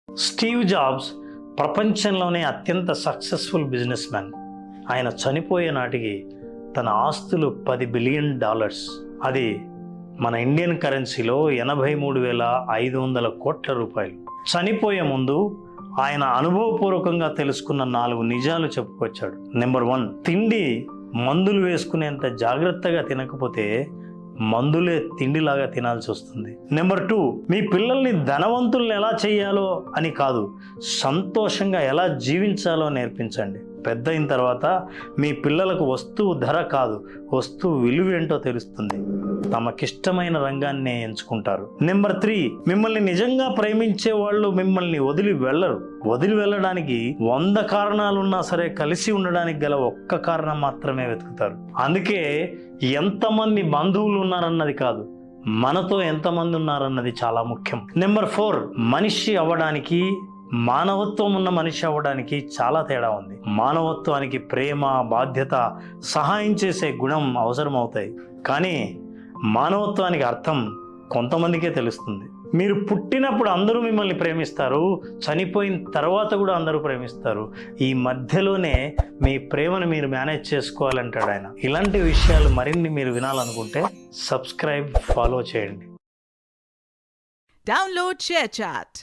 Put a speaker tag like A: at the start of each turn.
A: Steve jobs ప్రపంచంలోనే అత్యంత successful business man. ఆయన చనిపోయే నాటికి తన ఆస్తులు $10 బిలియన్. అది మన ఇండియన్ కరెన్సీలో 83,500 కోట్ల రూపాయలు. చనిపోయే ముందు ఆయన అనుభవపూర్వకంగా తెలుసుకున్న 4 నిజాలు చెప్పుకొచ్చాడు. నెంబర్ 1, తిండి మందులు వేసుకునేంత జాగ్రత్తగా తినకపోతే మందులే తిండిలాగా తినాల్సి వస్తుంది. నెంబర్ 2, మీ పిల్లల్ని ధనవంతుల్ని ఎలా చేయాలో అని కాదు, సంతోషంగా ఎలా జీవించాలో నేర్పించండి. పెద్ద అయిన తర్వాత మీ పిల్లలకు వస్తువు ధర కాదు, వస్తువు విలువ ఏంటో తెలుస్తుంది. తమకిష్టమైన రంగాన్ని ఎంచుకుంటారు. నెంబర్ 3, మిమ్మల్ని నిజంగా ప్రేమించే వాళ్ళు మిమ్మల్ని వదిలి వెళ్ళరు. వదిలి వెళ్ళడానికి 100 కారణాలున్నా సరే కలిసి ఉండడానికి గల ఒక్క కారణం మాత్రమే వెతుకుతారు. అందుకే ఎంతమంది బంధువులు ఉన్నారన్నది కాదు, మనతో ఎంతమంది ఉన్నారన్నది చాలా ముఖ్యం. నెంబర్ 4, మనిషి అవ్వడానికి మానవత్వం ఉన్న మనిషి అవ్వడానికి చాలా తేడా ఉంది. మానవత్వానికి ప్రేమ, బాధ్యత, సహాయం చేసే గుణం అవసరం అవుతాయి. కానీ మానవత్వానికి అర్థం కొంతమందికే తెలుస్తుంది. మీరు పుట్టినప్పుడు అందరూ మిమ్మల్ని ప్రేమిస్తారు, చనిపోయిన తర్వాత కూడా అందరూ ప్రేమిస్తారు. ఈ మధ్యలోనే మీ ప్రేమను మీరు మేనేజ్ చేసుకోవాలంటాడు ఆయన. ఇలాంటి విషయాలు మరిన్ని మీరు వినాలనుకుంటే సబ్స్క్రైబ్, ఫాలో చేయండి.
B: Download ShareChat.